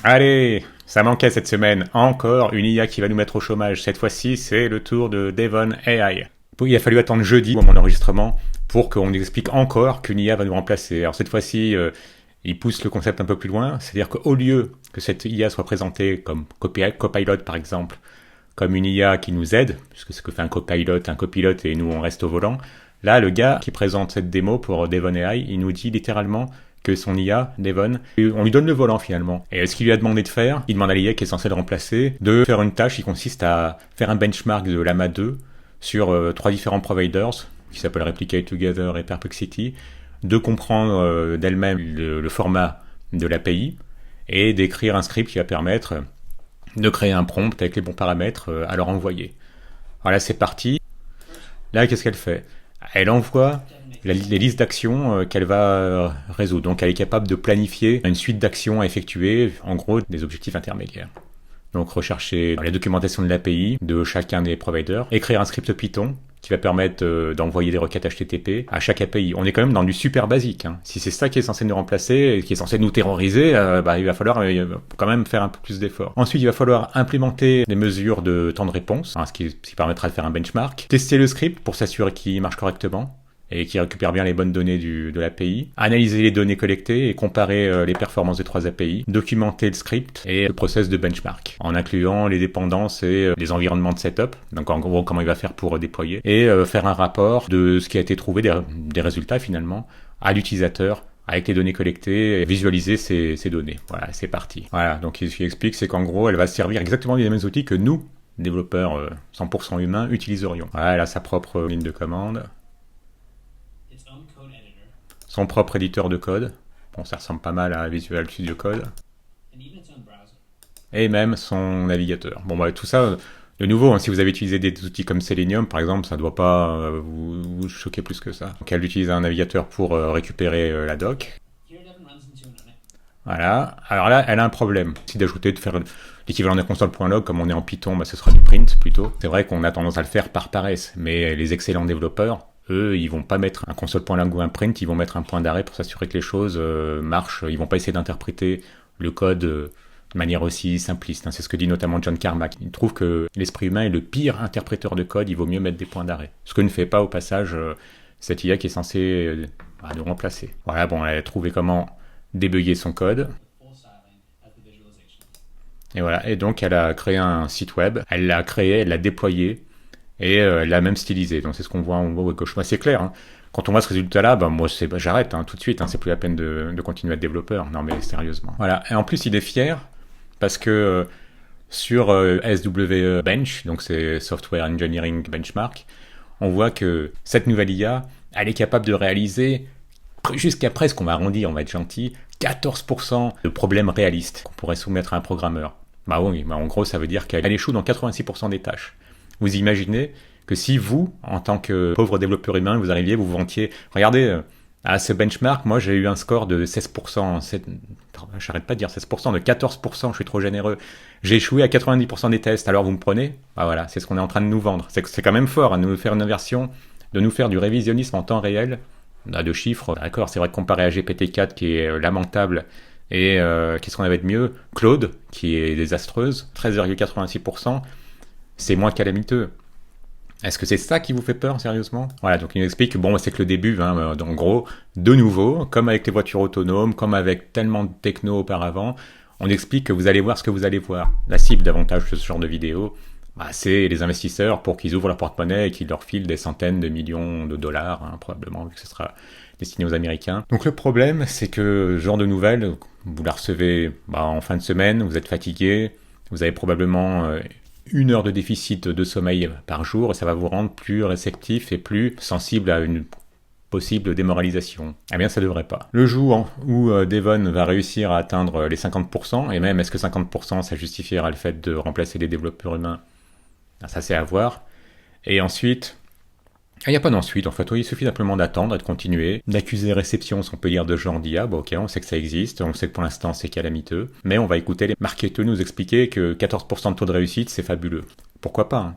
Allez, ça manquait cette semaine. Encore une IA qui va nous mettre au chômage. Cette fois-ci, c'est le tour de Devon AI. Il a fallu attendre jeudi, au moment d'enregistrement, pour qu'on nous explique encore qu'une IA va nous remplacer. Alors cette fois-ci, il pousse le concept un peu plus loin. C'est-à-dire qu'au lieu que cette IA soit présentée comme copilot, par exemple, comme une IA qui nous aide, puisque c'est ce que fait un copilote, et nous on reste au volant. Là, le gars qui présente cette démo pour Devon AI, il nous dit littéralement que son IA, Devon, on lui donne le volant finalement. Et ce qu'il lui a demandé de faire, il demande à l'IA qui est censé le remplacer, de faire une tâche qui consiste à faire un benchmark de Llama 2 sur 3 différents providers, qui s'appellent Replicate Together et Perplexity, de comprendre d'elle-même le format de l'API, et d'écrire un script qui va permettre de créer un prompt avec les bons paramètres à leur envoyer. Voilà, c'est parti. Là, qu'est-ce qu'elle fait? Elle envoie les listes d'actions qu'elle va résoudre. Donc, elle est capable de planifier une suite d'actions à effectuer, en gros, des objectifs intermédiaires. Donc, rechercher la documentation de l'API de chacun des providers, écrire un script Python qui va permettre d'envoyer des requêtes HTTP à chaque API. On est quand même dans du super basique. Hein. Si c'est ça qui est censé nous remplacer, qui est censé nous terroriser, il va falloir quand même faire un peu plus d'efforts. Ensuite, il va falloir implémenter des mesures de temps de réponse, ce qui permettra de faire un benchmark. Tester le script pour s'assurer qu'il marche correctement et qui récupère bien les bonnes données de l'API, analyser les données collectées et comparer les performances des 3 API, documenter le script et le process de benchmark, en incluant les dépendances et les environnements de setup, donc en gros comment il va faire pour déployer, et faire un rapport de ce qui a été trouvé, des résultats finalement, à l'utilisateur, avec les données collectées, et visualiser ces données. Voilà, c'est parti. Voilà, donc ce qu'il explique, c'est qu'en gros, elle va servir exactement les mêmes outils que nous, développeurs 100% humains, utiliserions. Voilà, elle a sa propre ligne de commande, son propre éditeur de code. Bon, ça ressemble pas mal à Visual Studio Code. Et même son navigateur. Bon, tout ça, de nouveau, si vous avez utilisé des outils comme Selenium, par exemple, ça ne doit pas vous choquer plus que ça. Donc, elle utilise un navigateur pour récupérer la doc. Voilà. Alors là, elle a un problème. Si d'ajouter, de faire l'équivalent d'un console.log, comme on est en Python, ce sera du print plutôt. C'est vrai qu'on a tendance à le faire par paresse, mais les excellents développeurs, eux, ils vont pas mettre un console.log ou un print, ils vont mettre un point d'arrêt pour s'assurer que les choses marchent. Ils vont pas essayer d'interpréter le code de manière aussi simpliste. C'est ce que dit notamment John Carmack. Il trouve que l'esprit humain est le pire interpréteur de code, il vaut mieux mettre des points d'arrêt. Ce que ne fait pas au passage cette IA qui est censée nous remplacer. Voilà, bon, elle a trouvé comment débugger son code. Et voilà, et donc elle a créé un site web, elle l'a créé, elle l'a déployé, et elle l'a même stylisé. Donc c'est ce qu'on voit en haut à gauche. C'est clair, hein. Quand on voit ce résultat-là, moi j'arrête tout de suite, c'est plus la peine de continuer à être développeur. Non mais sérieusement. Voilà, et en plus il est fier, parce que sur SWE Bench, donc c'est Software Engineering Benchmark, on voit que cette nouvelle IA, elle est capable de réaliser jusqu'à presque, on va arrondir, on va être gentil, 14% de problèmes réalistes qu'on pourrait soumettre à un programmeur. Oui, en gros ça veut dire qu'elle échoue dans 86% des tâches. Vous imaginez que si vous, en tant que pauvre développeur humain, vous arriviez, vous vantiez, regardez, à ce benchmark, moi j'ai eu un score de 16%, j'arrête pas de dire 16%, de 14%, je suis trop généreux. J'ai échoué à 90% des tests, alors vous me prenez? Voilà, c'est ce qu'on est en train de nous vendre. C'est quand même fort, de nous faire une version, de nous faire du révisionnisme en temps réel, de chiffres. D'accord, c'est vrai que comparé à GPT-4 qui est lamentable, et qu'est-ce qu'on avait de mieux? Claude, qui est désastreuse, 13,86%, c'est moins calamiteux. Est-ce que c'est ça qui vous fait peur, sérieusement? Voilà, donc il nous explique que c'est que le début, en gros, de nouveau, comme avec les voitures autonomes, comme avec tellement de techno auparavant, on explique que vous allez voir ce que vous allez voir. La cible davantage de ce genre de vidéo, c'est les investisseurs pour qu'ils ouvrent leur porte-monnaie et qu'ils leur filent des centaines de millions de dollars, probablement, vu que ce sera destiné aux Américains. Donc le problème, c'est que ce genre de nouvelles, vous la recevez en fin de semaine, vous êtes fatigué, vous avez probablement 1 heure de déficit de sommeil par jour, et ça va vous rendre plus réceptif et plus sensible à une possible démoralisation. Eh bien, ça devrait pas. Le jour où Devon va réussir à atteindre les 50%, et même est-ce que 50% ça justifiera le fait de remplacer les développeurs humains? Ça c'est à voir. Et ensuite, il n'y a pas d'ensuite, en fait, il suffit simplement d'attendre et de continuer, d'accuser réception, si on peut dire, de genre d'IA. Ok, on sait que ça existe, on sait que pour l'instant c'est calamiteux, mais on va écouter les marketeurs nous expliquer que 14% de taux de réussite, c'est fabuleux. Pourquoi pas, hein?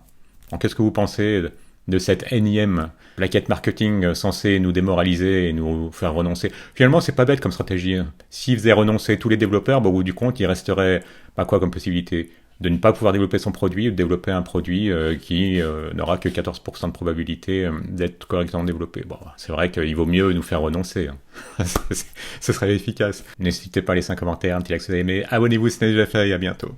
Donc, qu'est-ce que vous pensez de cette énième plaquette marketing censée nous démoraliser et nous faire renoncer. Finalement, c'est pas bête comme stratégie. S'ils faisaient renoncer tous les développeurs, au bout du compte, il resterait pas quoi comme possibilité de ne pas pouvoir développer son produit ou de développer un produit qui n'aura que 14% de probabilité d'être correctement développé. Bon, c'est vrai qu'il vaut mieux nous faire renoncer. Ce serait efficace. N'hésitez pas à laisser un commentaire, un petit like si vous avez aimé. Abonnez-vous si ce n'est déjà fait et à bientôt.